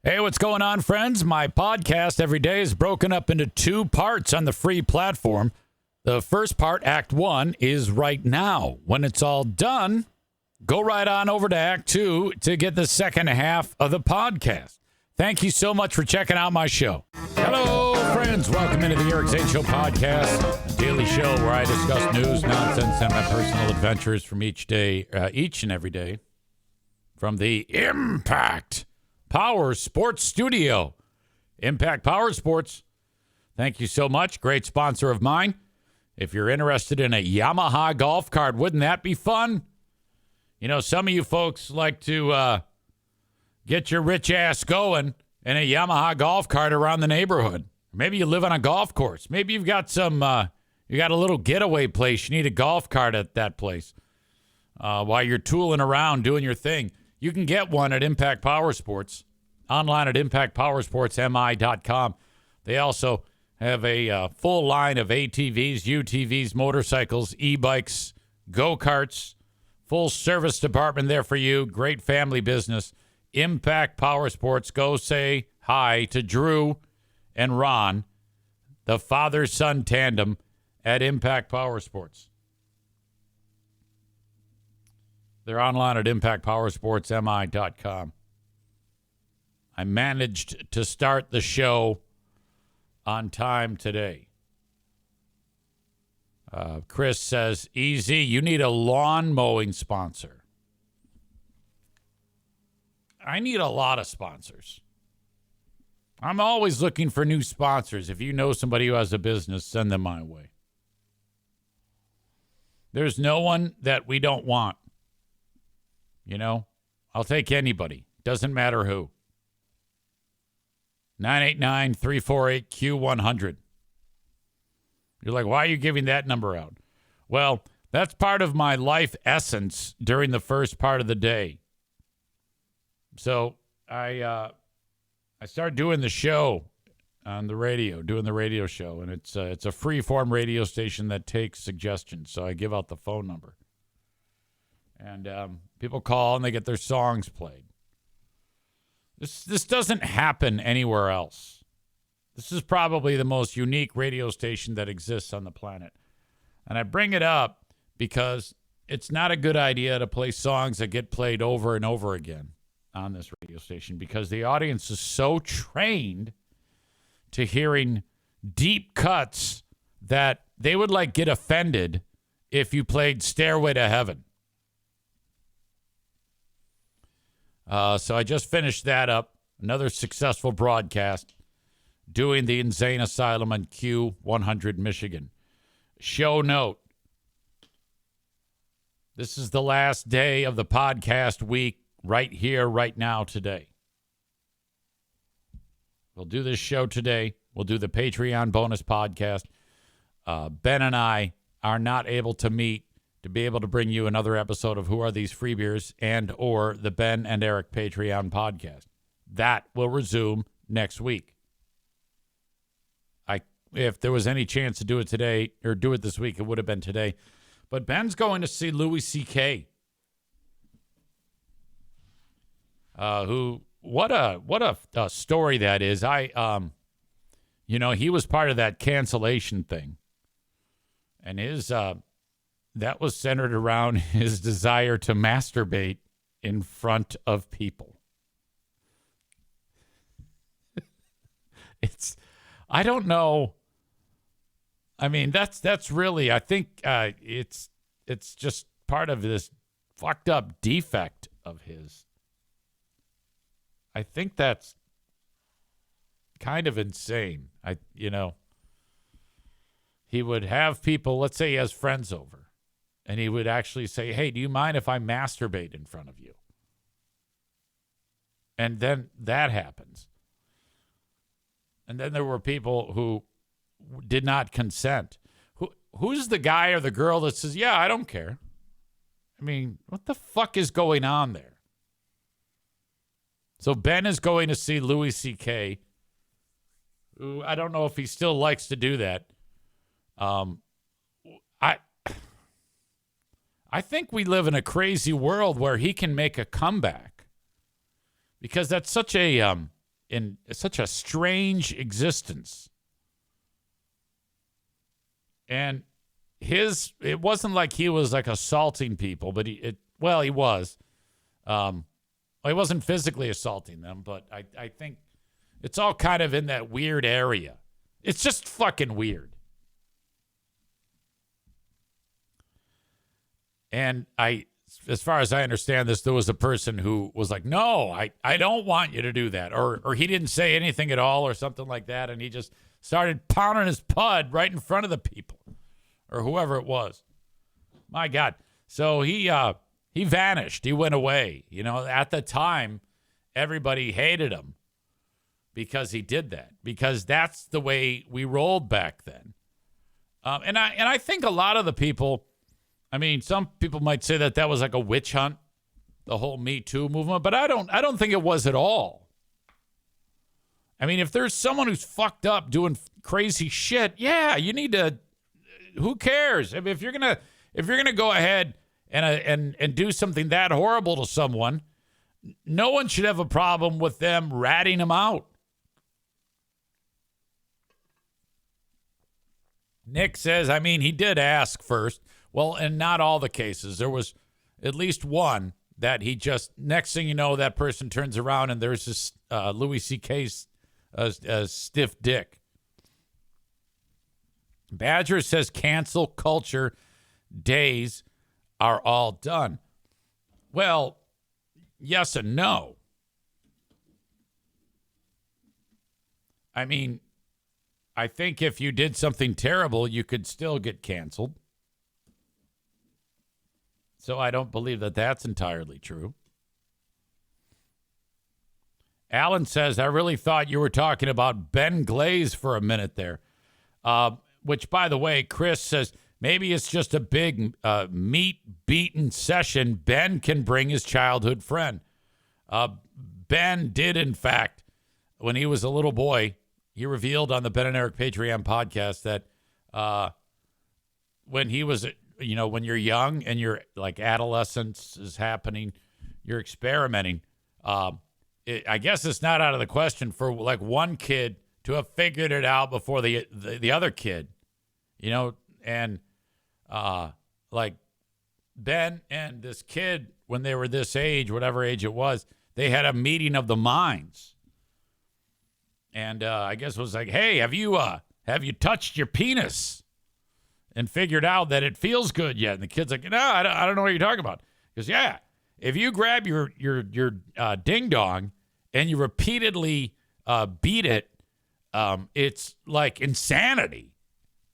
Hey, what's going on, friends? My podcast every day is broken up into two parts on the free platform. The first part, Act 1, is right now. When it's all done, go right on over to Act 2 to get the second half of the podcast. Thank you so much for checking out my show. Hello, friends. Welcome into the Eric Zane Show podcast, a daily show where I discuss news, nonsense, and my personal adventures from each and every day from the Impact Power Sports Studio. Impact Power Sports. Thank you so much. Great sponsor of mine. If you're interested in a Yamaha golf cart, wouldn't that be fun? You know, some of you folks like to get your rich ass going in a Yamaha golf cart around the neighborhood. Maybe you live on a golf course. Maybe you've got you got a little getaway place. You need a golf cart at that place while you're tooling around doing your thing. You can get one at Impact Power Sports, online at impactpowersportsmi.com. They also have a full line of ATVs, UTVs, motorcycles, e-bikes, go-karts, full service department there for you. Great family business. Impact Power Sports. Go say hi to Drew and Ron, the father-son tandem at Impact Power Sports. They're online at impactpowersportsmi.com. I managed to start the show on time today. Chris says, EZ, you need a lawn mowing sponsor. I need a lot of sponsors. I'm always looking for new sponsors. If you know somebody who has a business, send them my way. There's no one that we don't want. You know, I'll take anybody. Doesn't matter who. 989-348-Q100. You're like, why are you giving that number out? Well, that's part of my life essence during the first part of the day. So I started doing the show on the radio, doing the radio show, and it's a free-form radio station that takes suggestions. So I give out the phone number. And people call and they get their songs played. This doesn't happen anywhere else. This is probably the most unique radio station that exists on the planet. And I bring it up because it's not a good idea to play songs that get played over and over again on this radio station because the audience is so trained to hearing deep cuts that they would get offended if you played Stairway to Heaven. So I just finished that up. Another successful broadcast doing the Insane Asylum on Q100 Michigan. Show note. This is the last day of the podcast week right here, right now, today. We'll do this show today. We'll do the Patreon bonus podcast. Ben and I are not able to meet to be able to bring you another episode of Who Are These Free Beers and or the Ben and Eric Patreon podcast. That will resume next week. If there was any chance to do it today or do it this week, it would have been today. But Ben's going to see Louis C.K. What a story that is. He was part of that cancellation thing. And his that was centered around his desire to masturbate in front of people. I don't know. I mean, that's really, I think it's just part of this fucked up defect of his. I think that's kind of insane. He would have people, let's say he has friends over. And he would actually say, hey, do you mind if I masturbate in front of you? And then that happens. And then there were people who did not consent. Who's the guy or the girl that says, yeah, I don't care? I mean, what the fuck is going on there? So Ben is going to see Louis C.K., who I don't know if he still likes to do that. I think we live in a crazy world where he can make a comeback because that's such a in such a strange existence. And it wasn't like he was like assaulting people, but he was. He wasn't physically assaulting them, but I think it's all kind of in that weird area. It's just fucking weird. And as far as I understand this, there was a person who was like, no, I don't want you to do that. Or he didn't say anything at all or something like that. And he just started pounding his pud right in front of the people or whoever it was. My God. So he vanished. He went away. You know, at the time, everybody hated him because he did that, because that's the way we rolled back then. And I think a lot of the people, I mean, some people might say that was like a witch hunt, the whole Me Too movement, but I don't think it was at all. I mean, if there's someone who's fucked up doing crazy shit, yeah, you need to. Who cares? I mean, if you're gonna go ahead and do something that horrible to someone, no one should have a problem with them ratting them out. Nick says, I mean, he did ask first. Well, in not all the cases. There was at least one that he just, next thing you know, that person turns around and there's this Louis C.K.'s stiff dick. Badger says cancel culture days are all done. Well, yes and no. I mean, I think if you did something terrible, you could still get canceled. So I don't believe that that's entirely true. Alan says, I really thought you were talking about Ben Glaze for a minute there. Which, by the way, Chris says, maybe it's just a big meat-beaten session. Ben can bring his childhood friend. Ben did, in fact, when he was a little boy, he revealed on the Ben and Eric Patreon podcast that when he was, when you're young and you're like adolescence is happening, you're experimenting. I guess it's not out of the question for like one kid to have figured it out before the other kid, and like Ben and this kid, when they were this age, whatever age it was, they had a meeting of the minds. And I guess it was like, hey, have you touched your penis and figured out that it feels good yet? And the kid's like, no, I don't know what you're talking about. He goes, yeah, if you grab your ding dong and you repeatedly beat it, it's like insanity.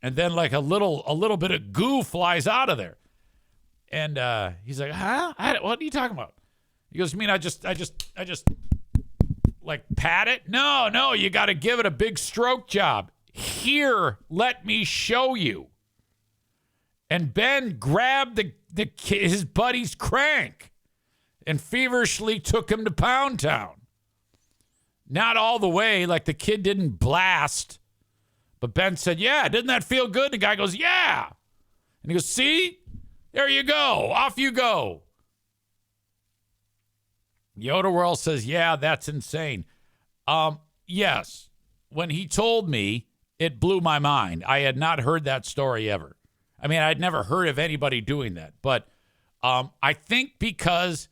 And then like a little bit of goo flies out of there. And he's like, huh? What are you talking about? He goes, I mean, I just like pat it? No, you got to give it a big stroke job. Here, let me show you. And Ben grabbed his buddy's crank and feverishly took him to Pound Town. Not all the way, like the kid didn't blast. But Ben said, yeah, didn't that feel good? The guy goes, yeah. And he goes, see? There you go. Off you go. Yoda World says, yeah, that's insane. Yes. When he told me, it blew my mind. I had not heard that story ever. I mean, I'd never heard of anybody doing that. But I think because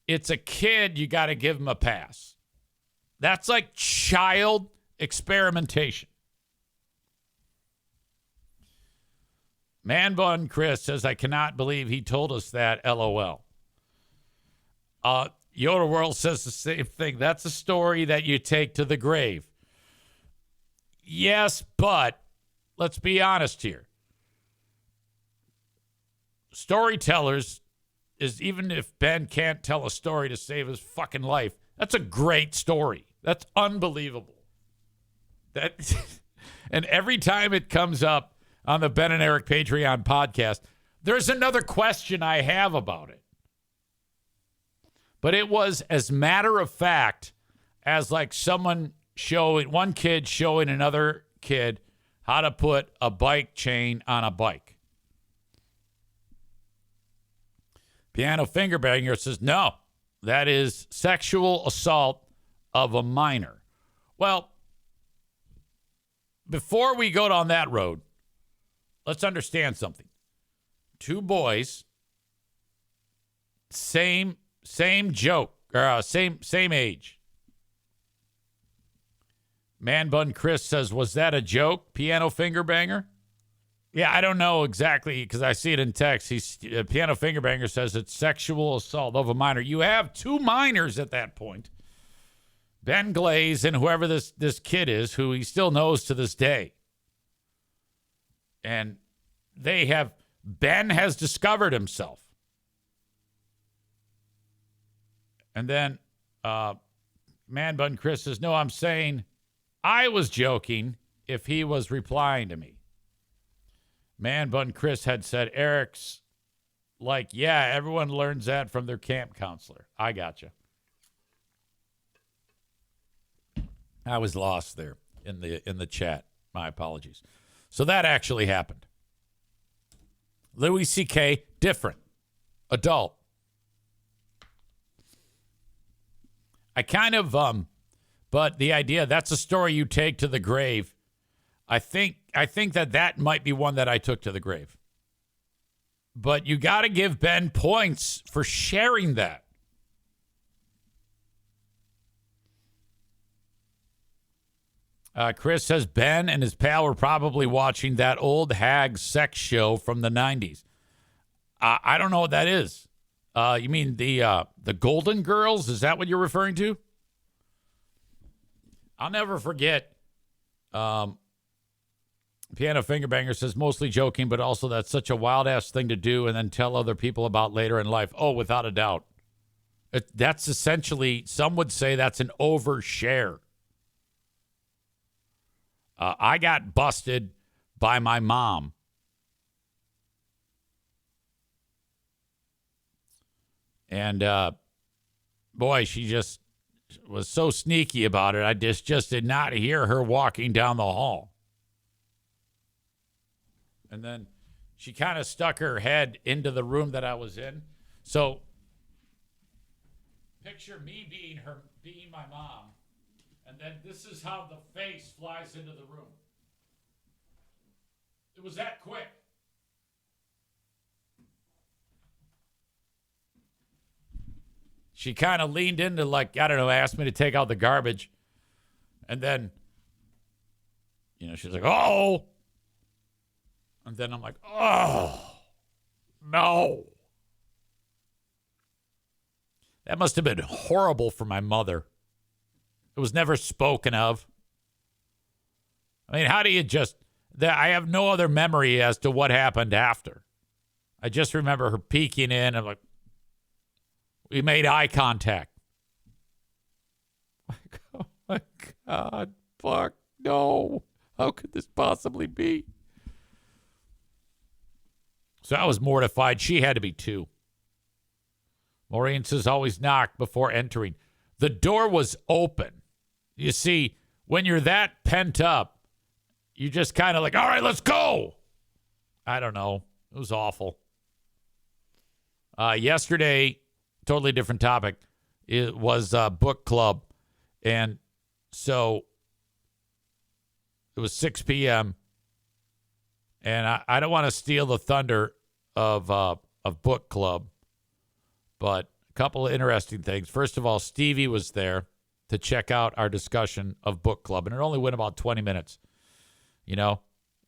it's a kid, you got to give him a pass. That's like child experimentation. Man Bun Chris says, I cannot believe he told us that, LOL. Yoda World says the same thing. That's a story that you take to the grave. Yes, but let's be honest here. Storytellers is, even if Ben can't tell a story to save his fucking life, that's a great story. That's unbelievable. And every time it comes up on the Ben and Eric Patreon podcast, there's another question I have about it. But it was as matter of fact as like one kid showing another kid how to put a bike chain on a bike. Piano Fingerbanger says, no, that is sexual assault of a minor. Well, before we go down that road, let's understand something. Two boys, same joke, or same age. Man Bun Chris says, was that a joke? Piano finger banger? Yeah, I don't know exactly because I see it in text. Piano finger banger says it's sexual assault of a minor. You have two minors at that point. Ben Glaze and whoever this kid is, who he still knows to this day. And Ben has discovered himself. And then Man Bun Chris says, no, I'm saying I was joking if he was replying to me. Man Bun Chris had said, Eric's like, yeah, everyone learns that from their camp counselor. I gotcha. I was lost there in the chat. My apologies. So that actually happened. Louis C.K., different. Adult. I kind of, but the idea, that's a story you take to the grave. I think that might be one that I took to the grave. But you got to give Ben points for sharing that. Chris says Ben and his pal were probably watching that old hag sex show from the 90s. I don't know what that is. You mean the Golden Girls? Is that what you're referring to? I'll never forget. Piano Fingerbanger says, mostly joking, but also that's such a wild-ass thing to do and then tell other people about later in life. Oh, without a doubt. That's essentially, some would say that's an overshare. I got busted by my mom. And, boy, she just was so sneaky about it. I just did not hear her walking down the hall. And then she kind of stuck her head into the room that I was in. So picture me being my mom. And then this is how the face flies into the room. It was that quick. She kind of leaned into, like, I don't know, asked me to take out the garbage. And then, she's like, oh. And then I'm like, oh, no. That must have been horrible for my mother. It was never spoken of. I mean, how do you I have no other memory as to what happened after. I just remember her peeking in and like, we made eye contact. Oh my God, fuck, no. How could this possibly be? So I was mortified. She had to be too. Maureen says, always knock before entering. The door was open. You see, when you're that pent up, you just kind of like, all right, let's go. I don't know. It was awful. Yesterday, totally different topic. It was book club. And so it was 6 p.m. And I don't want to steal the thunder of book club, but a couple of interesting things. First of all, Stevie was there to check out our discussion of book club, and it only went about 20 minutes.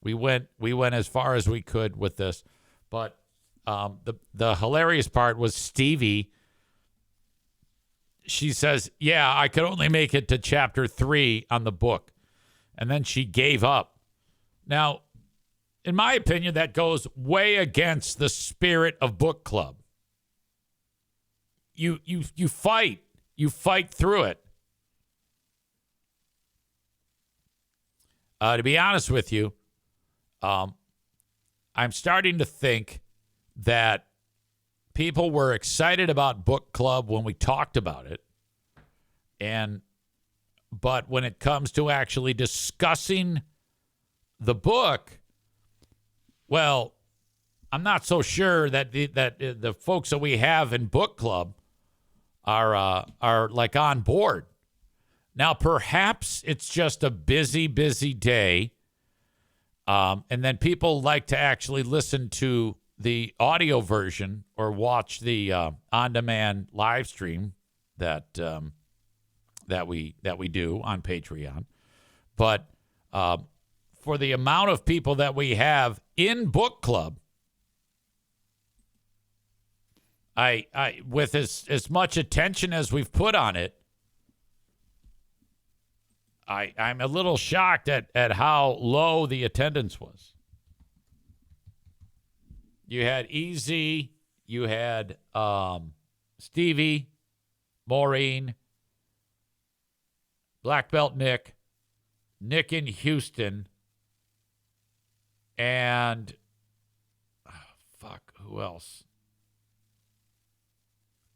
We went as far as we could with this, but the hilarious part was Stevie. She says, yeah, I could only make it to chapter 3 on the book. And then she gave up. Now, in my opinion, that goes way against the spirit of book club. You fight. You fight through it. To be honest with you, I'm starting to think that people were excited about book club when we talked about it. But when it comes to actually discussing the book, well, I'm not so sure that the folks that we have in book club are like on board. Now, perhaps it's just a busy, busy day. And then people like to actually listen to the audio version or watch the on-demand live stream that we do on Patreon. But for the amount of people that we have in book club, I with as much attention as we've put on it, I'm a little shocked at how low the attendance was. You had EZ, you had Stevie, Maureen, Black Belt Nick in Houston, and who else?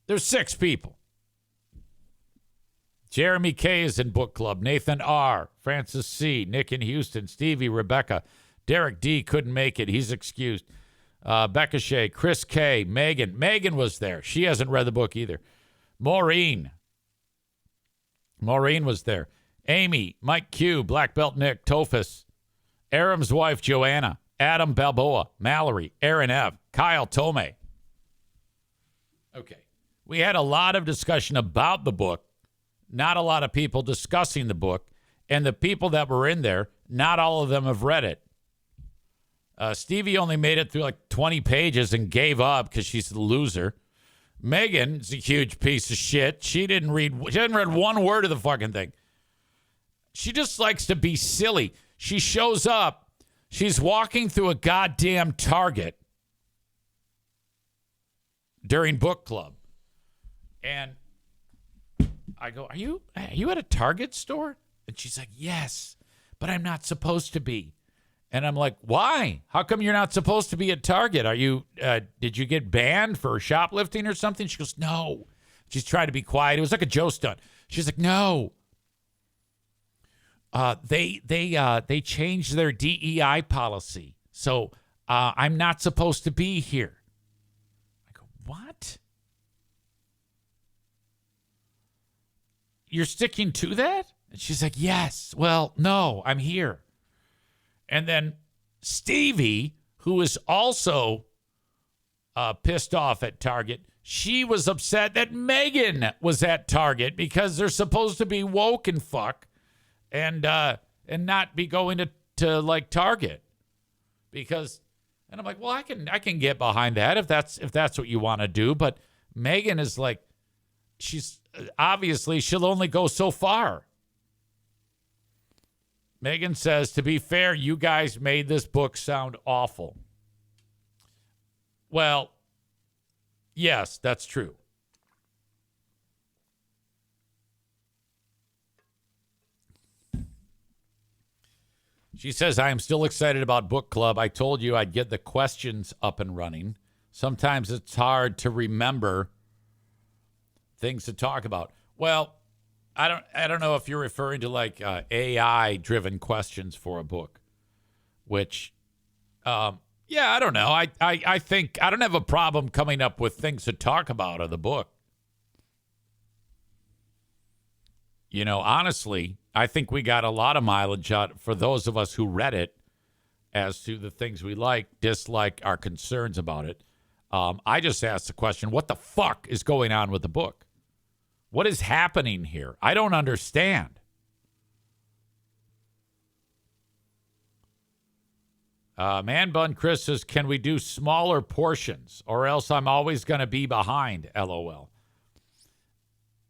There's 6 people. Jeremy K is in book club. Nathan R, Francis C, Nick in Houston, Stevie, Rebecca, Derek D couldn't make it. He's excused. Becca Shea, Chris K, Megan. Megan was there. She hasn't read the book either. Maureen was there. Amy, Mike Q, Black Belt Nick, Tophus, Aram's wife, Joanna, Adam Balboa, Mallory, Aaron F, Kyle Tomei. Okay. We had a lot of discussion about the book, not a lot of people discussing the book, and the people that were in there, not all of them have read it. Stevie only made it through like 20 pages and gave up because she's the loser. Megan's a huge piece of shit. She hasn't read one word of the fucking thing. She just likes to be silly. She shows up. She's walking through a goddamn Target during book club. And I go, are you at a Target store? And she's like, yes, but I'm not supposed to be. And I'm like, why? How come you're not supposed to be at Target? Are you, did you get banned for shoplifting or something? She goes, no. She's trying to be quiet. It was like a Joe stunt. She's like, no. They changed their DEI policy. So I'm not supposed to be here. I go, what? You're sticking to that? And she's like, yes. Well, no, I'm here. And then Stevie, who is also pissed off at Target, she was upset that Megan was at Target because they're supposed to be woke and fuck and not be going to like Target. Because, and I'm like, well, I can get behind that if that's what you want to do. But Megan is like, she'll only go so far. Megan says, to be fair, you guys made this book sound awful. Well, yes, that's true. She says, I am still excited about book club. I told you I'd get the questions up and running. Sometimes it's hard to remember things to talk about. Well, I don't know if you're referring to like AI driven questions for a book, which, yeah, I don't know. I think I don't have a problem coming up with things to talk about of the book. You know, honestly, I think we got a lot of mileage out for those of us who read it as to the things we like, dislike, our concerns about it. I just asked the question, what the fuck is going on with the book? What is happening here? I don't understand. Man Bun Chris says, can we do smaller portions or else I'm always going to be behind, LOL.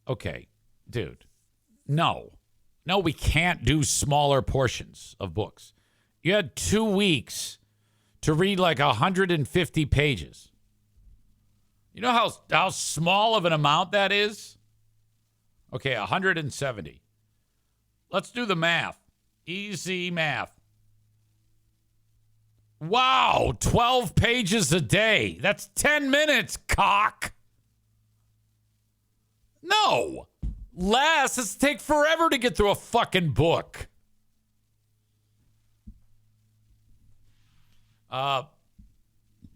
Okay, dude. No, we can't do smaller portions of books. You had 2 weeks to read like 150 pages. You know how small of an amount that is? Okay, 170. Let's do the math. Easy math. Wow, 12 pages a day. That's 10 minutes, cock. No. Less. It's take forever to get through a fucking book.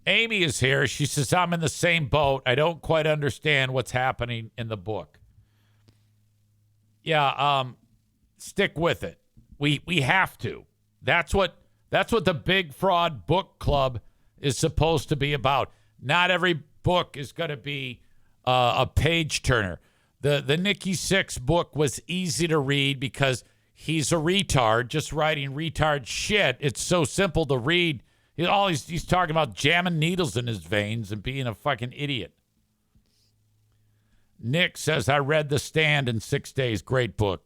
Amy is here. She says, I'm in the same boat. I don't quite understand what's happening in the book. Yeah, stick with it. We have to. That's what the Big Fraud Book Club is supposed to be about. Not every book is going to be a page turner. The Nikki Sixx book was easy to read because he's a retard just writing retard shit. It's so simple to read. He's talking about jamming needles in his veins and being a fucking idiot. Nick says, I read The Stand in 6 days. Great book.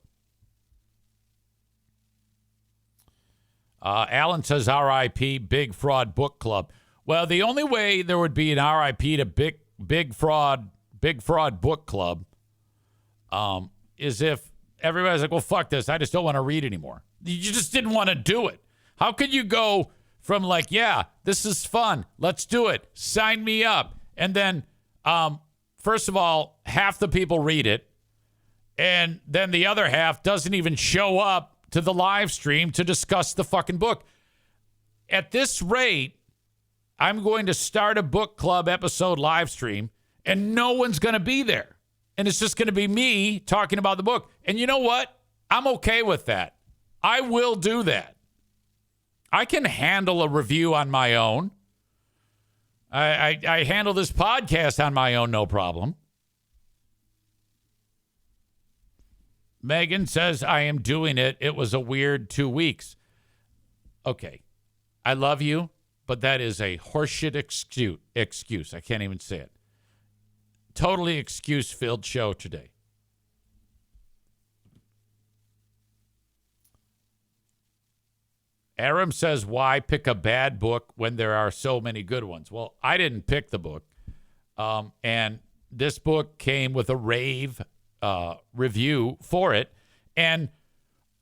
Alan says, R.I.P. Big Fraud Book Club. Well, the only way there would be an R.I.P. to Big Fraud Book Club is if everybody's like, well, fuck this. I just don't want to read anymore. You just didn't want to do it. How could you go from like, yeah, this is fun. Let's do it. Sign me up. And then, first of all, half the people read it. And then the other half doesn't even show up to the live stream to discuss the fucking book. At this rate, I'm going to start a book club episode live stream and no one's going to be there. And it's just going to be me talking about the book. And you know what? I'm okay with that. I will do that. I can handle a review on my own. I handle this podcast on my own, no problem. Megan says, I am doing it. It was a weird 2 weeks. Okay. I love you, but that is a horseshit excuse. I can't even say it. Totally excuse-filled show today. Aram says, why pick a bad book when there are so many good ones? Well, I didn't pick the book. And this book came with a rave review for it. And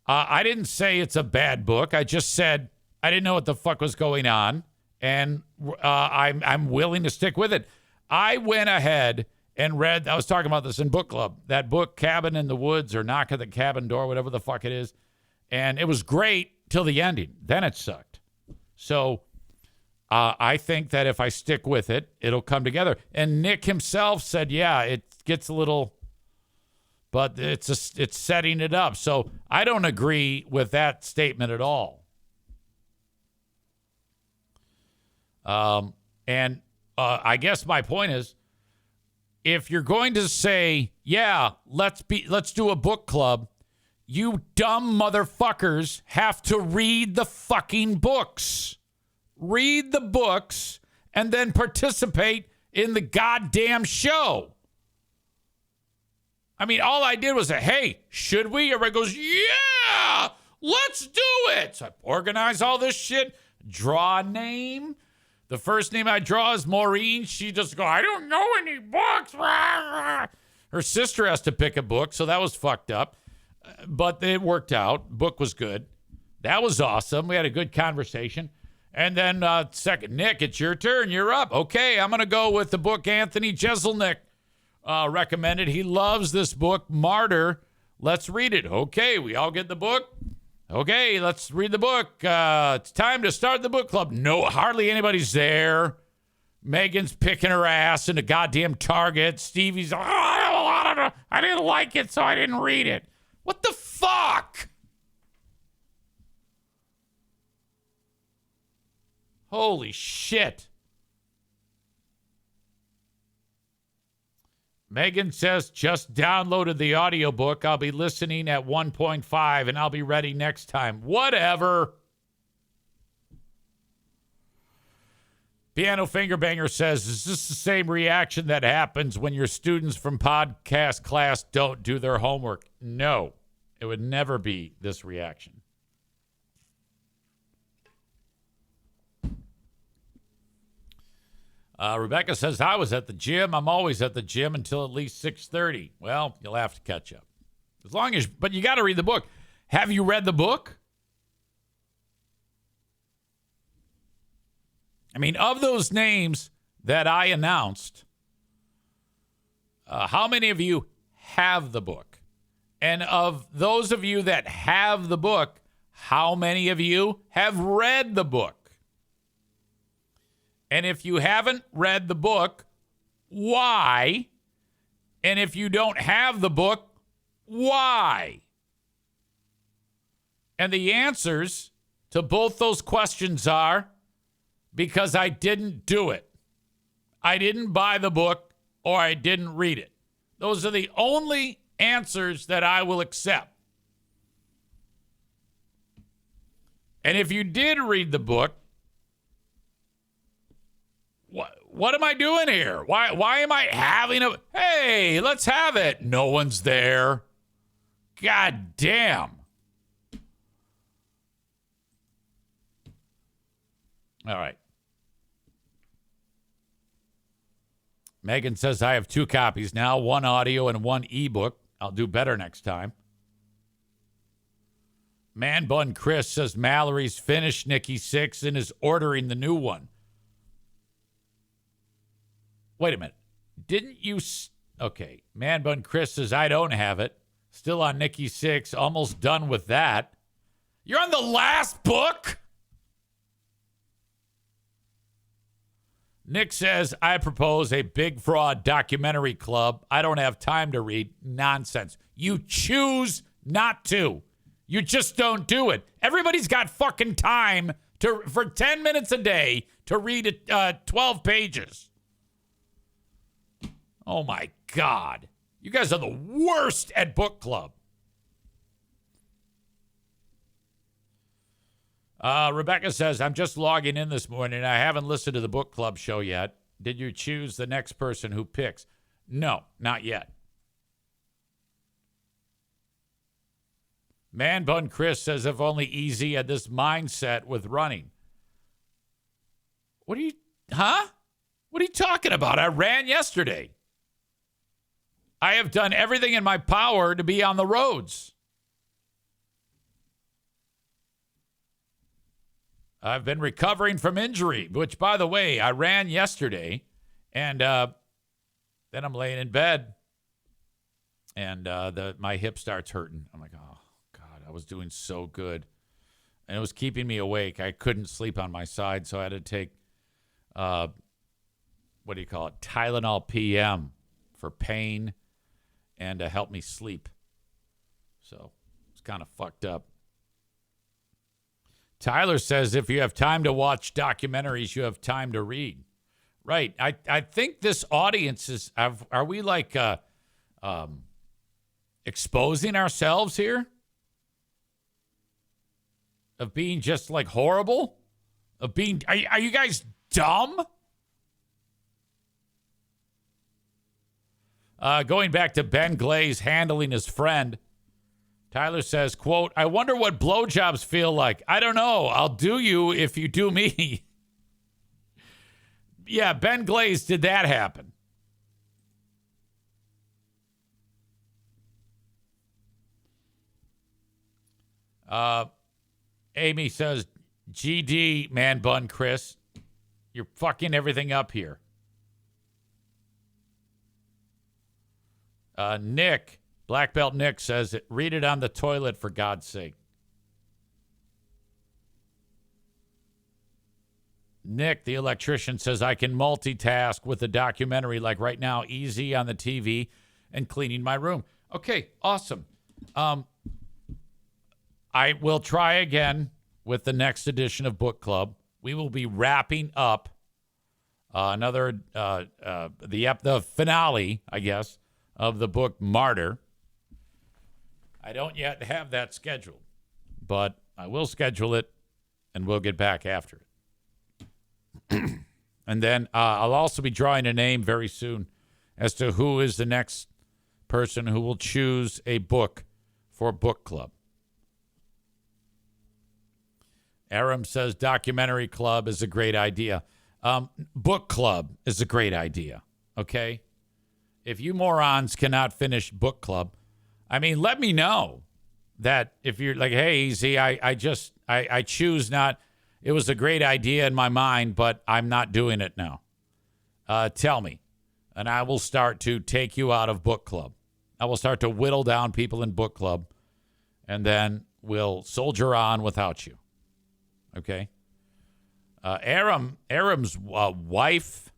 I didn't say it's a bad book. I just said I didn't know what the fuck was going on. And I'm willing to stick with it. I went ahead and read, I was talking about this in book club, that book, Cabin in the Woods or Knock at the Cabin Door, whatever the fuck it is. And it was great till the ending. Then it sucked. So I think that if I stick with it, it'll come together. And Nick himself said, yeah, it gets a little, but it's setting it up. So I don't agree with that statement at all. And I guess my point is, if you're going to say, yeah, let's do a book club, you dumb motherfuckers have to read the fucking books. Read the books and then participate in the goddamn show. I mean, all I did was say, hey, should we? Everybody goes, yeah, let's do it. So I organize all this shit, draw a name. The first name I draw is Maureen. She just goes, I don't know any books. Her sister has to pick a book, so that was fucked up. But it worked out. Book was good. That was awesome. We had a good conversation. And then second, Nick, it's your turn. You're up. Okay, I'm going to go with the book Anthony Jeselnik recommended. He loves this book, Martyr. Let's read it. Okay, we all get the book. Okay, let's read the book. It's time to start the book club. No, hardly anybody's there. Megan's picking her ass in a goddamn Target. Stevie's, I didn't like it, so I didn't read it. What the fuck? Holy shit. Megan says, just downloaded the audiobook. I'll be listening at 1.5 and I'll be ready next time. Whatever. Piano Finger Banger says, is this the same reaction that happens when your students from podcast class don't do their homework? No, it would never be this reaction. Rebecca says, I was at the gym. I'm always at the gym until at least 6:30. Well, you'll have to catch up. But you got to read the book. Have you read the book? I mean, of those names that I announced, how many of you have the book? And of those of you that have the book, how many of you have read the book? And if you haven't read the book, why? And if you don't have the book, why? And the answers to both those questions are because I didn't do it. I didn't buy the book or I didn't read it. Those are the only answers that I will accept. And if you did read the book, what am I doing here? Why am I having a... Hey, let's have it. No one's there. God damn. All right. Megan says, I have 2 copies now, 1 audio and 1 ebook. I'll do better next time. Man Bun Chris says Mallory's finished Nikki 6 and is ordering the new one. Wait a minute. Didn't you... Okay. Man Bun Chris says, I don't have it. Still on Nikki 6. Almost done with that. You're on the last book? Nick says, I propose a big fraud documentary club. I don't have time to read. Nonsense. You choose not to. You just don't do it. Everybody's got fucking time for 10 minutes a day to read 12 pages. Oh, my God. You guys are the worst at book club. Rebecca says, I'm just logging in this morning. I haven't listened to the book club show yet. Did you choose the next person who picks? No, not yet. Man Bun Chris says, if only Easy had this mindset with running. What are you talking about? I ran yesterday. I have done everything in my power to be on the roads. I've been recovering from injury, which, by the way, I ran yesterday, and then I'm laying in bed, and my hip starts hurting. I'm like, oh, God, I was doing so good, and it was keeping me awake. I couldn't sleep on my side, so I had to take, Tylenol PM for pain and to help me sleep. So it's kind of fucked up. Tyler says, if you have time to watch documentaries, you have time to read. Right. I think this audience is, are we like exposing ourselves here? Of being just like horrible? Of being, are you guys dumb? Going back to Ben Glaze handling his friend. Tyler says, quote, I wonder what blowjobs feel like. I don't know. I'll do you if you do me. Yeah, Ben Glaze, did that happen? Amy says, GD, Man Bun Chris. You're fucking everything up here. Nick, Black Belt Nick says, read it on the toilet for God's sake. Nick, the electrician, says, I can multitask with a documentary like right now, easy on the TV and cleaning my room. Okay, awesome. I will try again with the next edition of Book Club. We will be wrapping up the finale, I guess, of the book Martyr. I don't yet have that scheduled, but I will schedule it, and we'll get back after it. And then I'll also be drawing a name very soon as to who is the next person who will choose a book for Book Club. Aram says documentary club is a great idea. Book club is a great idea, okay? If you morons cannot finish book club, I mean, let me know that if you're like, hey, Easy, I choose not. It was a great idea in my mind, but I'm not doing it now. Tell me, and I will start to take you out of book club. I will start to whittle down people in book club, and then we'll soldier on without you. Okay? Aram's wife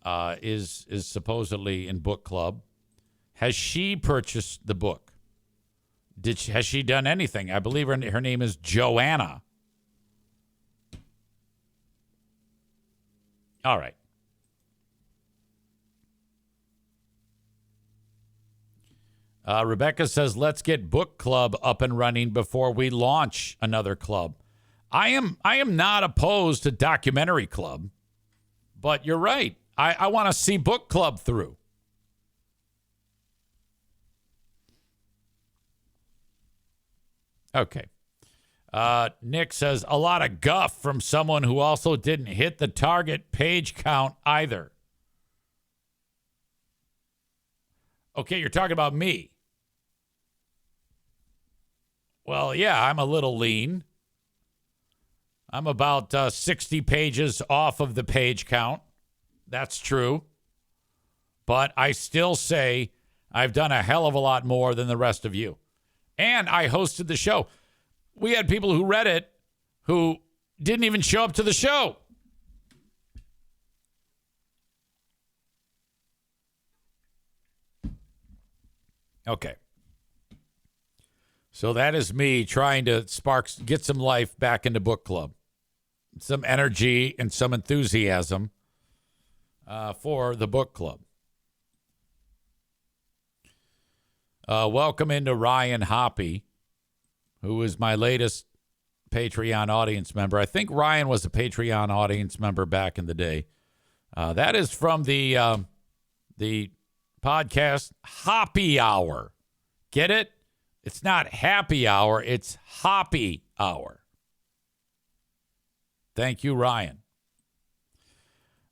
is supposedly in book club. Has she purchased the book? Has she done anything? I believe her name is Joanna. All right. Rebecca says, let's get book club up and running before we launch another club. I am not opposed to documentary club, but you're right. I want to see book club through. Okay. Nick says, a lot of guff from someone who also didn't hit the target page count either. Okay, you're talking about me. Well, yeah, I'm a little lean. I'm about 60 pages off of the page count. That's true. But I still say I've done a hell of a lot more than the rest of you. And I hosted the show. We had people who read it who didn't even show up to the show. Okay. So that is me trying to get some life back into book club. Some energy and some enthusiasm for the book club. Welcome into Ryan Hoppy, who is my latest Patreon audience member. I think Ryan was a Patreon audience member back in the day. That is from the podcast Hoppy Hour. Get it? It's not happy hour. It's Hoppy Hour. Thank you, Ryan.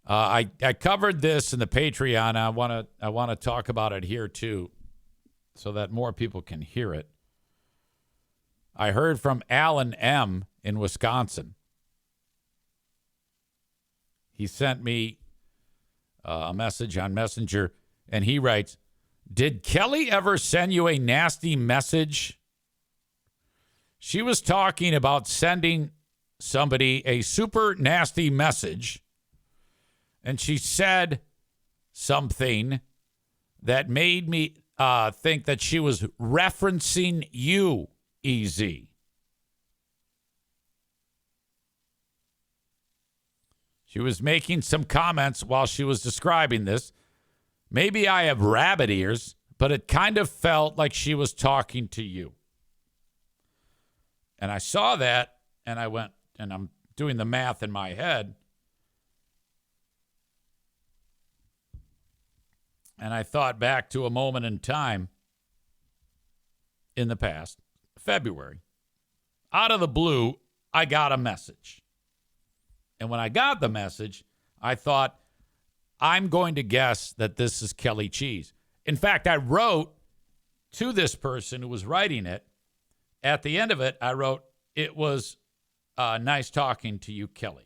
I covered this in the Patreon. I want to talk about it here too, so that more people can hear it. I heard from Alan M. in Wisconsin. He sent me a message on Messenger, and he writes, did Kelly ever send you a nasty message? She was talking about sending somebody a super nasty message, and she said something that made me think that she was referencing you, EZ. She was making some comments while she was describing this. Maybe I have rabbit ears, but it kind of felt like she was talking to you. And I saw that, and I went, and I'm doing the math in my head. And I thought back to a moment in time in the past, February. Out of the blue, I got a message. And when I got the message, I thought, I'm going to guess that this is Kelly Cheese. In fact, I wrote to this person who was writing it. At the end of it, I wrote, it was nice talking to you, Kelly.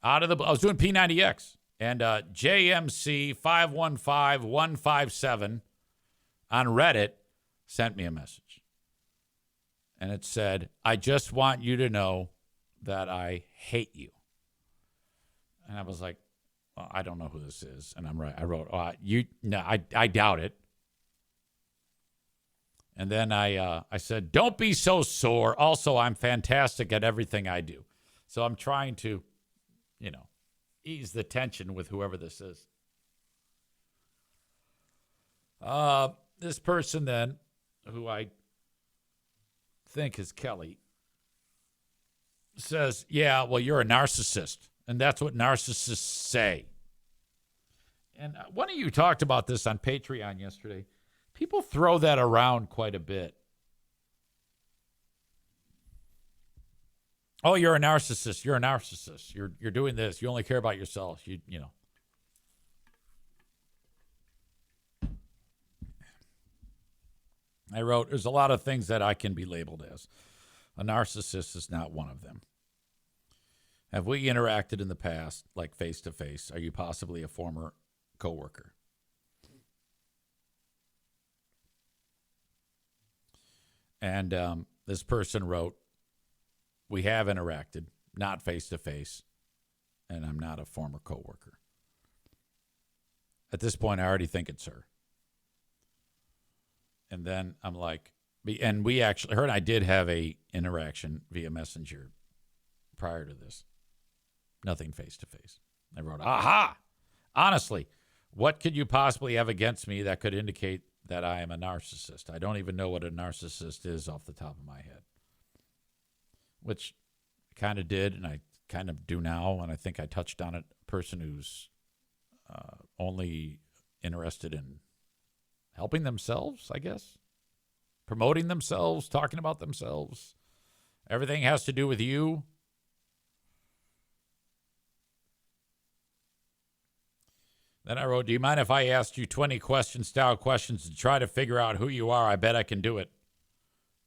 I was doing P90X, and JMC 515157 on Reddit sent me a message. And it said, I just want you to know that I hate you. And I was like, well, I don't know who this is. And I'm right. I wrote, I doubt it. And then I said, don't be so sore. Also, I'm fantastic at everything I do. So I'm trying to, ease the tension with whoever this is. This person then, who I think is Kelly, says, yeah, well, you're a narcissist. And that's what narcissists say. And one of you talked about this on Patreon yesterday. People throw that around quite a bit. Oh, you're a narcissist. You're a narcissist. You're doing this. You only care about yourself. You know. I wrote, there's a lot of things that I can be labeled as. A narcissist is not one of them. Have we interacted in the past, like face-to-face? Are you possibly a former coworker? And this person wrote, we have interacted, not face-to-face, and I'm not a former coworker. At this point, I already think it's her. And then I'm like, and we actually, her and I did have a interaction via Messenger prior to this. Nothing face to face. I wrote, aha! Honestly, what could you possibly have against me that could indicate that I am a narcissist? I don't even know what a narcissist is off the top of my head. Which I kind of did, and I kind of do now, and I think I touched on it. A person who's only interested in helping themselves, I guess. Promoting themselves, talking about themselves. Everything has to do with you. Then I wrote, do you mind if I asked you 20 question-style questions to try to figure out who you are? I bet I can do it.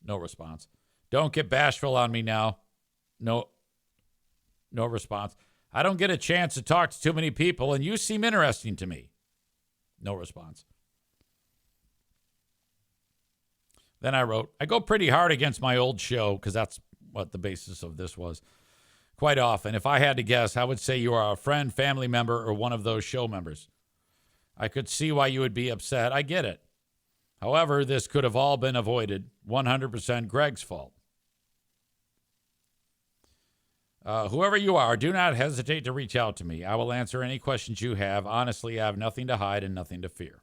No response. Don't get bashful on me now. No response. I don't get a chance to talk to too many people, and you seem interesting to me. No response. Then I wrote, I go pretty hard against my old show, because that's what the basis of this was. Quite often, if I had to guess, I would say you are a friend, family member, or one of those show members. I could see why you would be upset. I get it. However, this could have all been avoided. 100% Greg's fault. Whoever you are, do not hesitate to reach out to me. I will answer any questions you have. Honestly, I have nothing to hide and nothing to fear.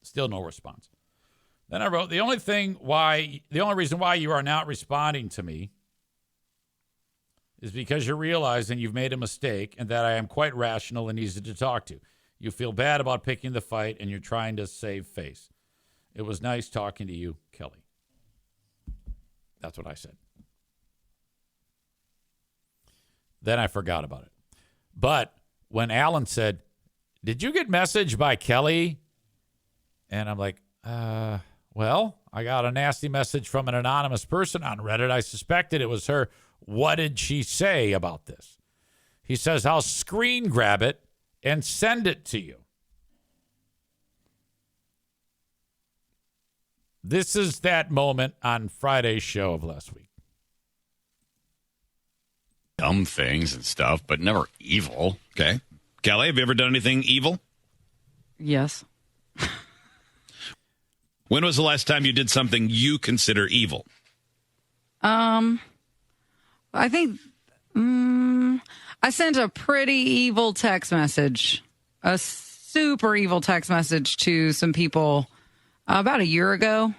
Still no response. Then I wrote, the only reason why you are not responding to me is because you're realizing you've made a mistake and that I am quite rational and easy to talk to. You feel bad about picking the fight and you're trying to save face. It was nice talking to you, Kelly. That's what I said. Then I forgot about it. But when Alan said, did you get messaged by Kelly? And I'm like, well, I got a nasty message from an anonymous person on Reddit. I suspected it was her. What did she say about this? He says, I'll screen grab it and send it to you. This is that moment on Friday's show of last week. Dumb things and stuff, but never evil. Okay. Kelly, have you ever done anything evil? Yes. When was the last time you did something you consider evil? I think I sent a pretty evil text message, a super evil text message to some people about a year ago.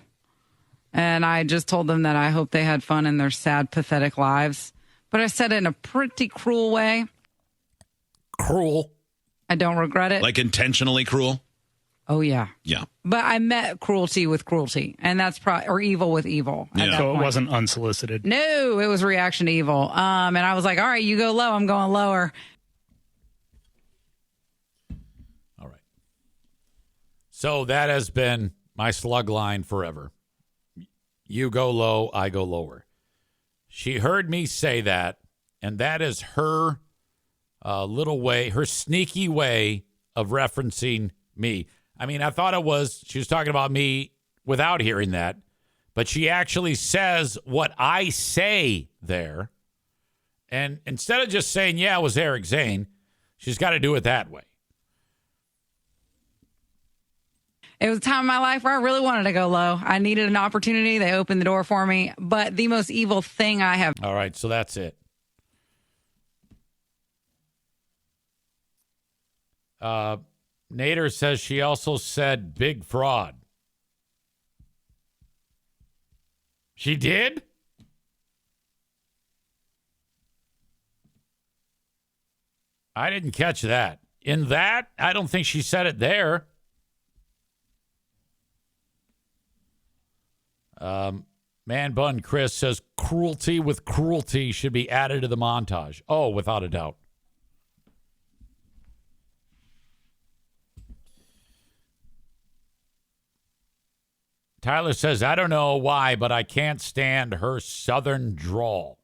And I just told them that I hope they had fun in their sad, pathetic lives. But I said it in a pretty cruel way. Cruel? I don't regret it. Like intentionally cruel? Oh, yeah. Yeah. But I met cruelty with cruelty, and that's probably, or evil with evil. Yeah. So it wasn't unsolicited. No, it was reaction to evil. And I was like, all right, you go low, I'm going lower. All right. So that has been my slug line forever. You go low, I go lower. She heard me say that, and that is her little way, her sneaky way of referencing me. I mean, I thought she was talking about me without hearing that, but she actually says what I say there. And instead of just saying, yeah, it was Eric Zane, she's got to do it that way. It was a time in my life where I really wanted to go low. I needed an opportunity. They opened the door for me. But the most evil thing I have. All right, so that's it. Nader says she also said big fraud. She did? I didn't catch that. In that, I don't think she said it there. Man Bun Chris says cruelty with cruelty should be added to the montage. Oh, without a doubt. Tyler says, I don't know why, but I can't stand her southern drawl.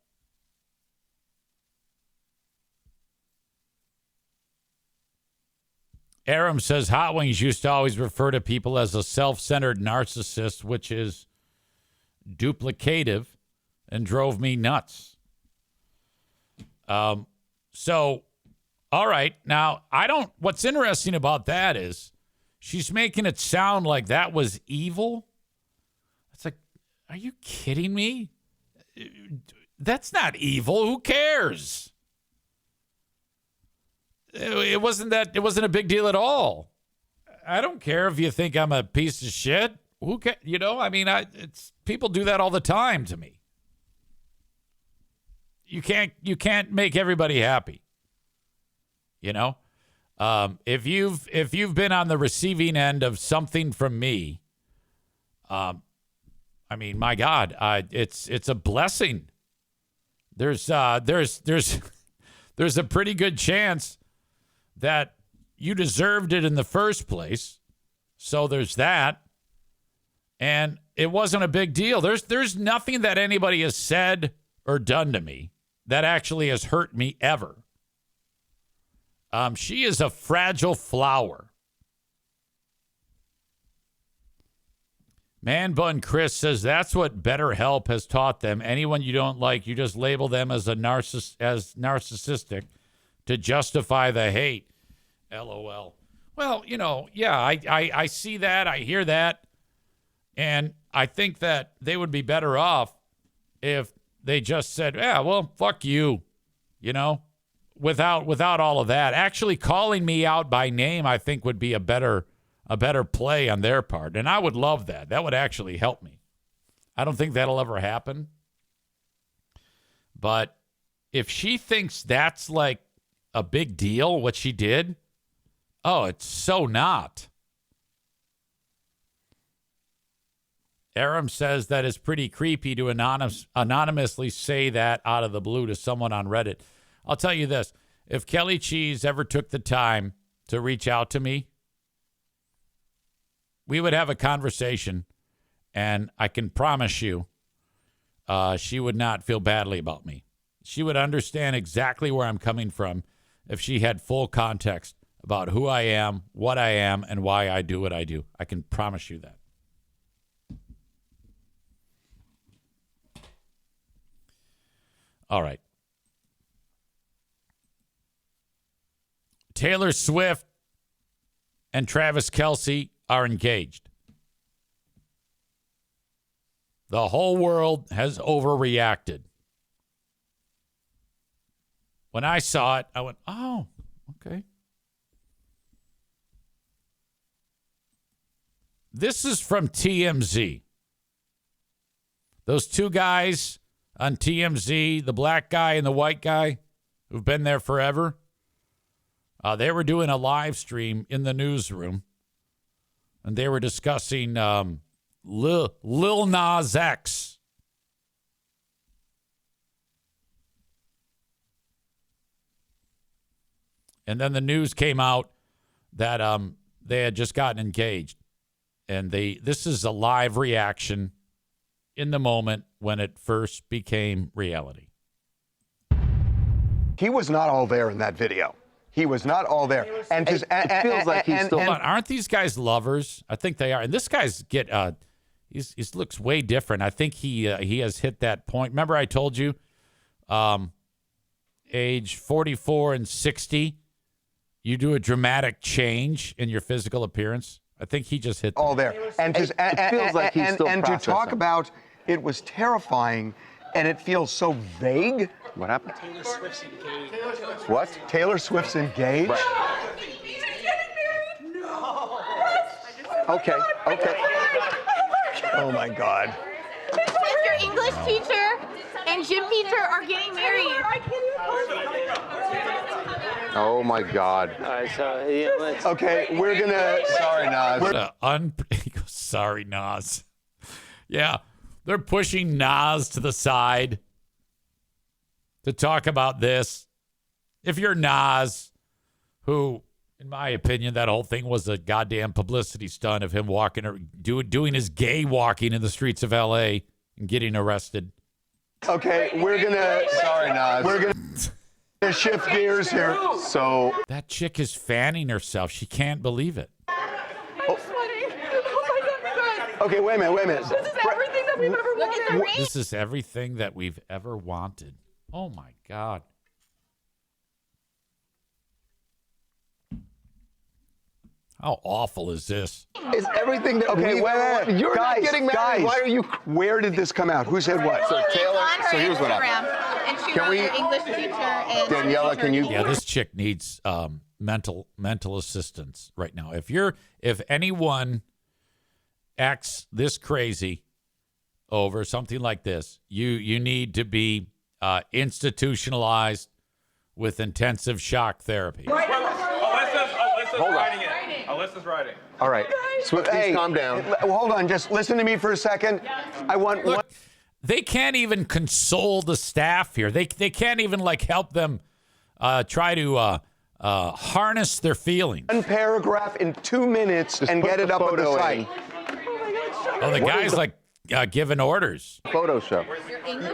Aram says, Hot Wings used to always refer to people as a self-centered narcissist, which is duplicative and drove me nuts. So All right. Now, what's interesting about that is she's making it sound like that was evil. It's like, are you kidding me? That's not evil. Who cares? It wasn't a big deal at all. I don't care if you think I'm a piece of shit. Who can, people do that all the time to me. You can't make everybody happy. If you've been on the receiving end of something from me, my God, it's a blessing. There's a pretty good chance that you deserved it in the first place. So there's that. And it wasn't a big deal. There's nothing that anybody has said or done to me that actually has hurt me ever. She is a fragile flower. Man Bun Chris says that's what BetterHelp has taught them. Anyone you don't like, you just label them as narcissistic to justify the hate. LOL. Well, I see that. I hear that. And I think that they would be better off if they just said, yeah, well, fuck you, without all of that. Actually calling me out by name, I think would be a better play on their part. And I would love that. That would actually help me. I don't think that'll ever happen. But if she thinks that's like a big deal, what she did, oh, it's so not. Aram says that it's pretty creepy to anonymously say that out of the blue to someone on Reddit. I'll tell you this. If Kelly Cheese ever took the time to reach out to me, we would have a conversation, and I can promise you she would not feel badly about me. She would understand exactly where I'm coming from if she had full context about who I am, what I am, and why I do what I do. I can promise you that. All right. Taylor Swift and Travis Kelce are engaged. The whole world has overreacted. When I saw it, I went, oh, okay. This is from TMZ. Those two guys on TMZ, the black guy and the white guy who've been there forever, they were doing a live stream in the newsroom, and they were discussing Lil Nas X. And then the news came out that they had just gotten engaged. And this is a live reaction in the moment when it first became reality. He was not all there in that video. He was not all there. It feels like he's still. Hold on, aren't these guys lovers? I think they are. And this guy's he looks way different. I think he has hit that point. Remember I told you, age 44 and 60, you do a dramatic change in your physical appearance. I think he just hit that. All there. It feels like he's still and to processing. talk about it was terrifying, and it feels so vague. What happened? Taylor Swift's engaged. What? Taylor Swift's engaged? Right. No. Okay. Oh my God. Your English teacher and gym teacher are getting married. Oh my God. All right, so yeah, let's. Okay, we're gonna. Sorry, Nas. He goes, sorry, Nas. Yeah, they're pushing Nas to the side to talk about this. If you're Nas, who, in my opinion, that whole thing was a goddamn publicity stunt of him walking or doing his gay walking in the streets of L.A. and getting arrested. Okay, we're gonna. Sorry, Nas. We're gonna shift gears here. So That chick is fanning herself. She can't believe it. I'm sweating. Oh my God. okay, wait a minute. This is everything that we've ever wanted. This is everything that we've ever wanted. Oh, my God. How awful is this? Is everything that Okay, we wait. You're guys, not getting married. Guys, Why are you? Where did this come out? Who said what? So Taylor. on her So here's what Instagram, happened. and she Can wrote we- your English teacher and Daniela, can you? Yeah, this chick needs mental assistance right now. If anyone acts this crazy over something like this, you need to be institutionalized with intensive shock therapy. Alyssa's writing it. Alyssa's writing. All right. Swift, please calm down. Hold on, just listen to me for a second. I want Look, they can't even console the staff here. They can't even help them try to harness their feelings. one paragraph in 2 minutes and put get the it up on the photo site. Oh, the guy's giving orders. Photo show.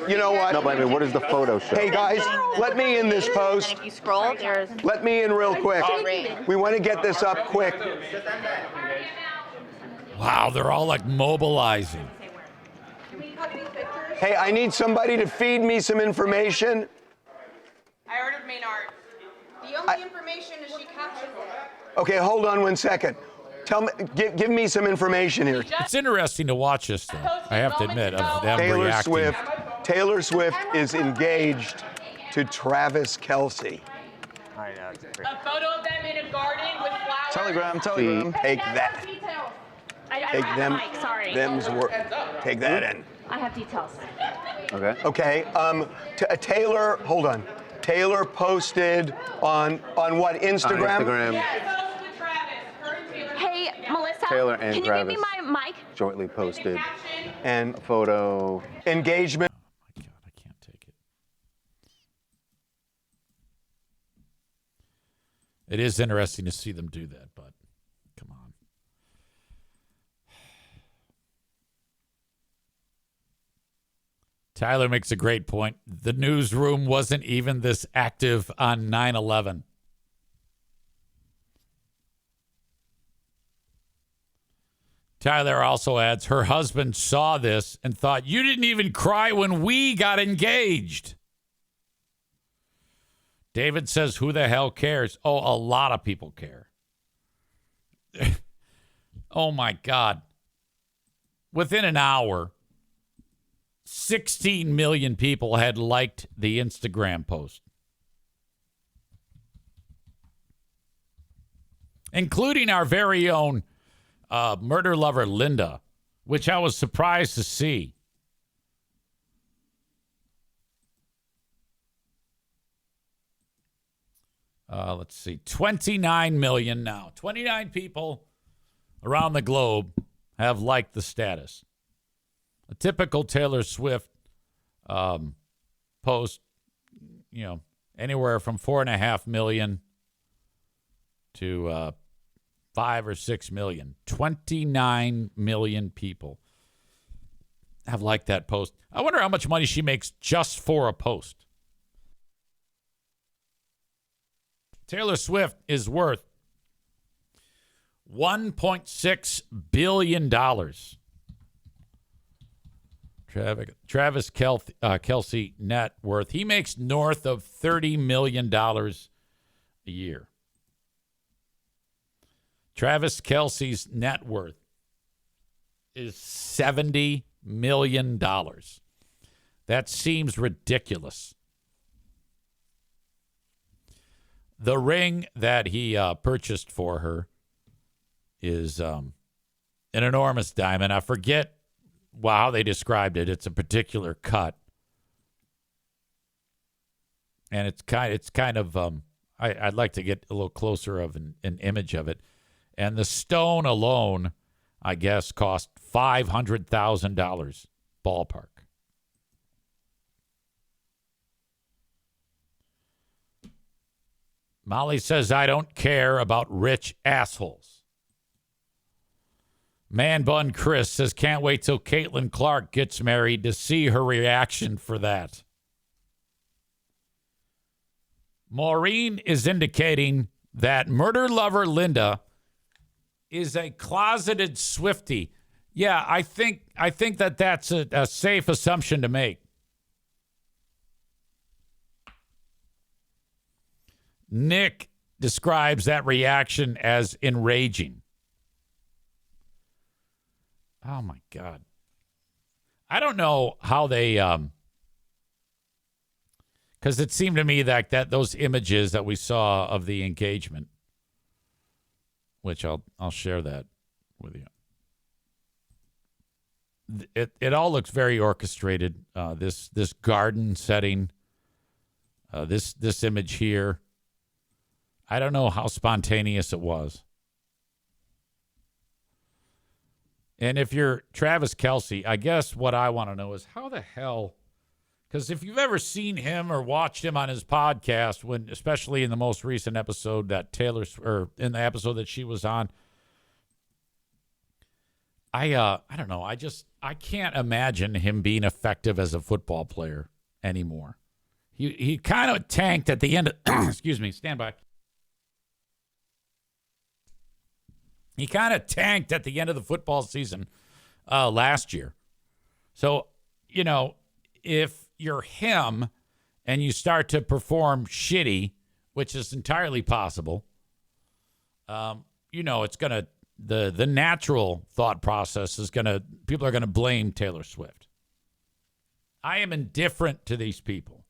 You know what? No, but I mean, what is the photo show? Hey guys, let me in this post. if you scroll, there's Let me in real quick. We want to get this up quick. Wow, they're all mobilizing. Hey, I need somebody to feed me some information. I ordered Maynard. The only information is she captured it. Okay, hold on 1 second. Tell me, give me some information here. It's interesting to watch this, though. I have to admit, of them reacting. Taylor Swift is engaged to Travis Kelce. A photo of them in a garden with flowers. Telegram. Take that. Take them. Them's work. Take that in. I have details. Okay. Okay. Taylor, hold on. Taylor posted on what, Instagram? On Instagram, Hey, Melissa. Taylor and can you Travis give me my mic? jointly posted And a photo. engagement. My God, I can't take it. It is interesting to see them do that, but come on. Tyler makes a great point. The newsroom wasn't even this active on 9/11. Tyler also adds, her husband saw this and thought, you didn't even cry when we got engaged. David says, who the hell cares? Oh, a lot of people care. Oh, my God. Within an hour, 16 million people had liked the Instagram post, including our very own murder lover, Linda, which I was surprised to see. Let's see, 29 million now. 29 people around the globe have liked the status. A typical Taylor Swift post, anywhere from 4.5 million to 5 or 6 million. 29 million people have liked that post. I wonder how much money she makes just for a post. Taylor Swift is worth $1.6 billion. Travis Kelce net worth, he makes north of $30 million a year. Travis Kelce's net worth is $70 million. That seems ridiculous. The ring that he purchased for her is an enormous diamond. I forget how they described it. It's a particular cut, and it's kind of. I'd like to get a little closer of an image of it. And the stone alone, I guess, cost $500,000 ballpark. Molly says, I don't care about rich assholes. Man Bun Chris says, can't wait till Caitlin Clark gets married to see her reaction for that. Maureen is indicating that murder lover Linda is a closeted Swiftie. Yeah, I think that that's a safe assumption to make. Nick describes that reaction as enraging. Oh, my God. I don't know how they, because it seemed to me that those images that we saw of the engagement, which I'll share that with you. It all looks very orchestrated. This garden setting, this image here. I don't know how spontaneous it was. And if you're Travis Kelce, I guess what I want to know is how the hell, because if you've ever seen him or watched him on his podcast, when especially in the most recent episode that or in the episode that she was on, I don't know. I can't imagine him being effective as a football player anymore. He kind of tanked at the end of, excuse me, stand by. He kind of tanked at the end of the football season last year. So, if you're him and you start to perform shitty, which is entirely possible, it's going to, the natural thought process is people are going to blame Taylor Swift. I am indifferent to these people.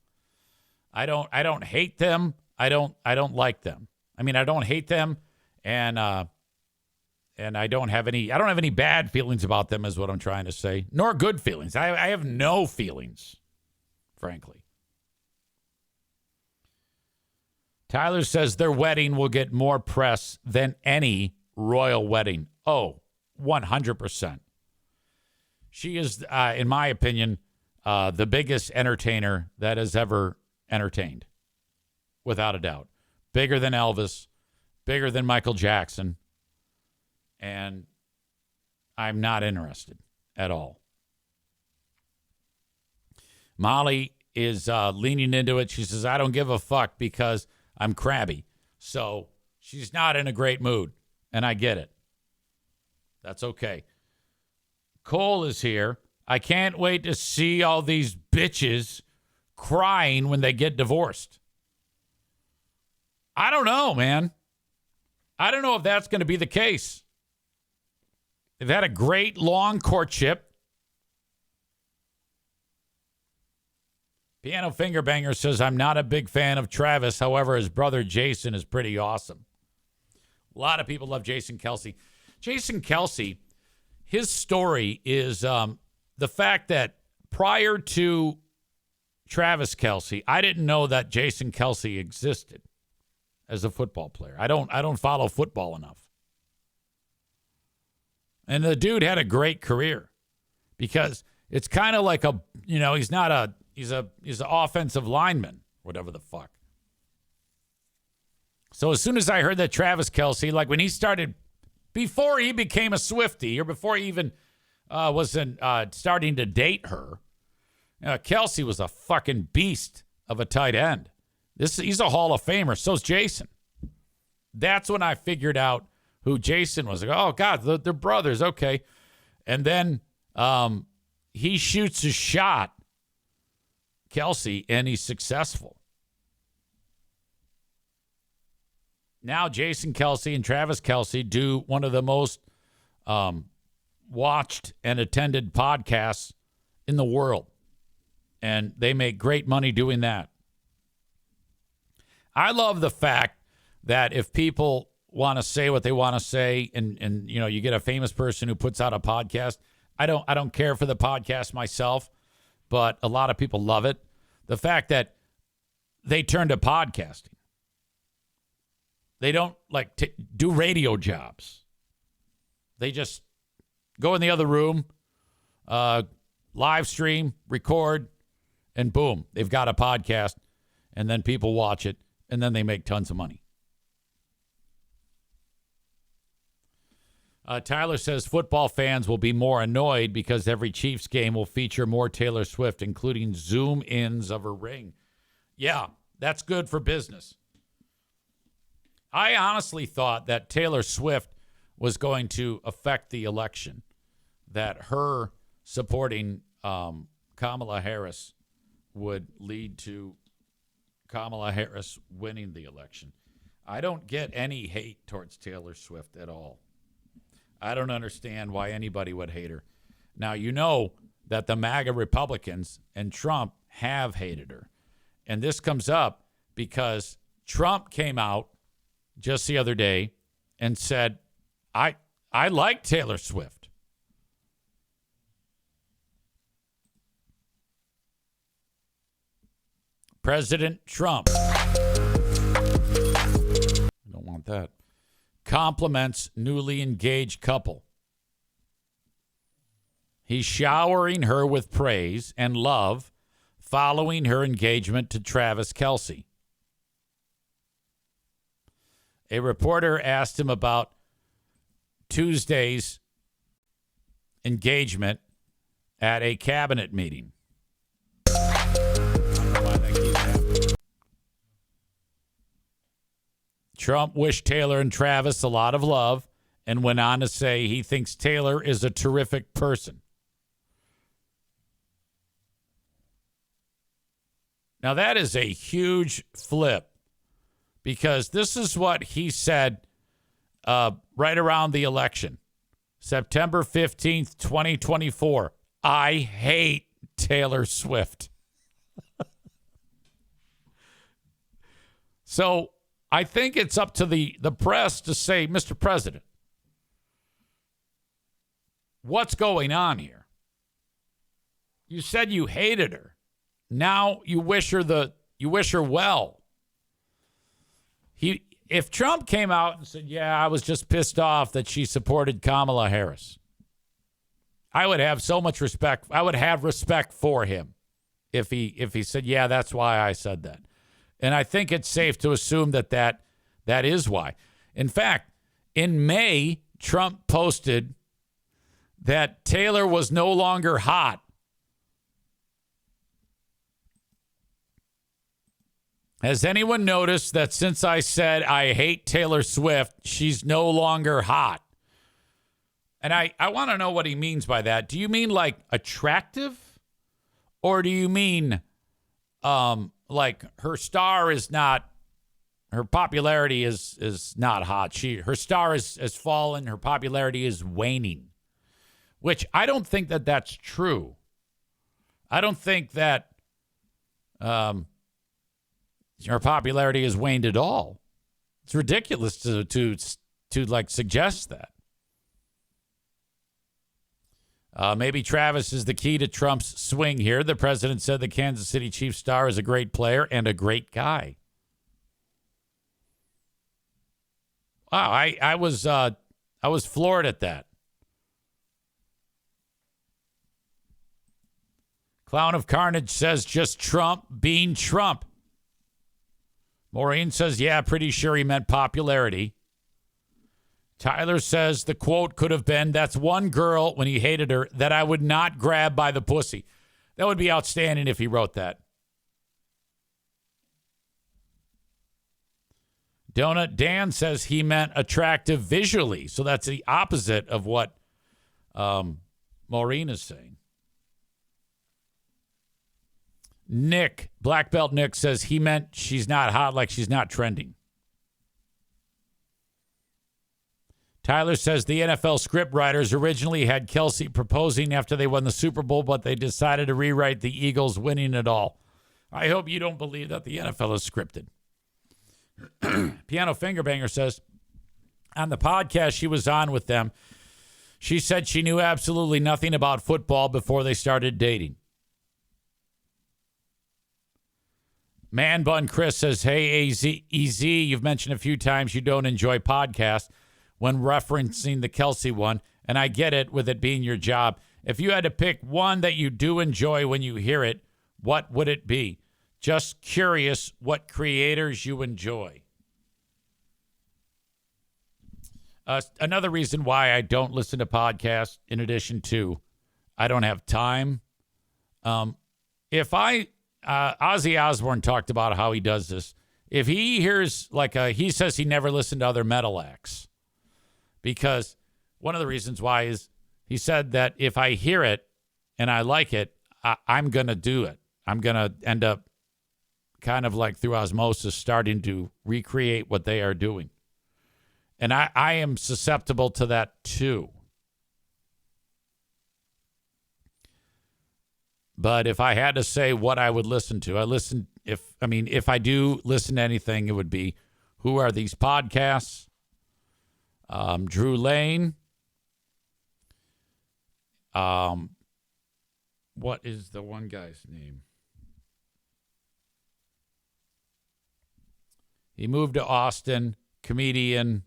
I don't hate them. I don't like them. I mean, I don't hate them, and I don't have any bad feelings about them, is what I'm trying to say, nor good feelings. I have no feelings, frankly. Tyler says their wedding will get more press than any royal wedding. Oh, 100%. She is, in my opinion, the biggest entertainer that has ever entertained, without a doubt. Bigger than Elvis, bigger than Michael Jackson. And I'm not interested at all. Molly is leaning into it. She says, I don't give a fuck because I'm crabby. So she's not in a great mood. And I get it. That's okay. Cole is here. I can't wait to see all these bitches crying when they get divorced. I don't know, man. I don't know if that's going to be the case. They've had a great long courtship. Piano Finger Banger says, I'm not a big fan of Travis. However, his brother Jason is pretty awesome. A lot of people love Jason Kelce. Jason Kelce, his story is the fact that prior to Travis Kelce, I didn't know that Jason Kelce existed as a football player. I don't follow football enough. And the dude had a great career because it's kind of like he's an offensive lineman, whatever the fuck. So as soon as I heard that Travis Kelce, like when he started, before he became a Swiftie or before he even was starting to date her, Kelce was a fucking beast of a tight end. He's a Hall of Famer. So's Jason. That's when I figured out who Jason was. Like, oh, God, they're brothers. Okay. And then he shoots a shot, Kelce, and he's successful. Now Jason Kelce and Travis Kelce do one of the most watched and attended podcasts in the world. And they make great money doing that. I love the fact that if people want to say what they want to say and you get a famous person who puts out a podcast, I don't care for the podcast myself, but a lot of people love it. The fact that they turn to podcasting. They don't do radio jobs. They just go in the other room, live stream, record, and boom, they've got a podcast, and then people watch it, and then they make tons of money. Tyler says football fans will be more annoyed because every Chiefs game will feature more Taylor Swift, including zoom-ins of her ring. Yeah, that's good for business. I honestly thought that Taylor Swift was going to affect the election, that her supporting Kamala Harris would lead to Kamala Harris winning the election. I don't get any hate towards Taylor Swift at all. I don't understand why anybody would hate her. Now, you know that the MAGA Republicans and Trump have hated her. And this comes up because Trump came out just the other day and said, I like Taylor Swift. President Trump, I don't want that, compliments newly engaged couple. He's showering her with praise and love following her engagement to Travis Kelce. A reporter asked him about Tuesday's engagement at a cabinet meeting. Trump wished Taylor and Travis a lot of love and went on to say he thinks Taylor is a terrific person. Now, that is a huge flip because this is what he said right around the election, September 15th, 2024. I hate Taylor Swift. So I think it's up to the press to say, Mr. President, what's going on here? You said you hated her. Now you wish her well. If Trump came out and said, "Yeah, I was just pissed off that she supported Kamala Harris," I would have so much respect. I would have respect for him if he said, "Yeah, that's why I said that." And I think it's safe to assume that is why. In fact, in May, Trump posted that Taylor was no longer hot. Has anyone noticed that since I said I hate Taylor Swift, she's no longer hot? And I want to know what he means by that. Do you mean like attractive? Or do you mean like her star is not, her popularity is not hot. Her star has fallen. Her popularity is waning, which I don't think that's true. I don't think that her popularity has waned at all. It's ridiculous to like suggest that. Maybe Travis is the key to Trump's swing here. The president said the Kansas City Chiefs star is a great player and a great guy. Wow, I was floored at that. Clown of Carnage says just Trump being Trump. Maureen says, yeah, pretty sure he meant popularity. Tyler says the quote could have been, that's one girl when he hated her that I would not grab by the pussy. That would be outstanding if he wrote that. Donut Dan says he meant attractive visually. So that's the opposite of what Maureen is saying. Nick, Black Belt Nick says he meant she's not hot, like she's not trending. Tyler says the NFL script writers originally had Kelce proposing after they won the Super Bowl, but they decided to rewrite the Eagles winning it all. I hope you don't believe that the NFL is scripted. Piano Fingerbanger says, on the podcast she was on with them, she said she knew absolutely nothing about football before they started dating. Man Bun Chris says, hey, EZ, you've mentioned a few times you don't enjoy podcasts when referencing the Kelce one, and I get it with it being your job. If you had to pick one that you do enjoy when you hear it, what would it be? Just curious what creators you enjoy. Another reason why I don't listen to podcasts, in addition to I don't have time. Ozzy Osbourne talked about how he does this. If he hears he says he never listened to other metal acts because one of the reasons why is he said that if I hear it and I like it, I'm going to do it. I'm going to end up kind of like through osmosis starting to recreate what they are doing. And I am susceptible to that too. But if I had to say what I would listen to, if I do listen to anything, it would be, who are these podcasts? Drew Lane. What is the one guy's name? He moved to Austin, comedian,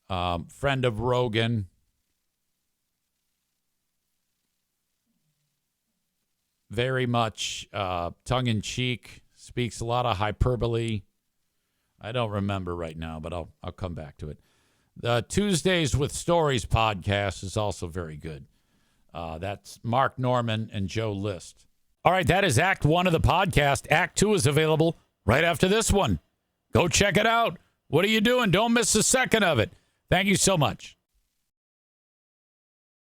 friend of Rogan. Very much tongue-in-cheek, speaks a lot of hyperbole. I don't remember right now, but I'll come back to it. The Tuesdays with Stories podcast is also very good. That's Mark Norman and Joe List. All right, that is Act 1 of the podcast. Act 2 is available right after this one. Go check it out. What are you doing? Don't miss a second of it. Thank you so much.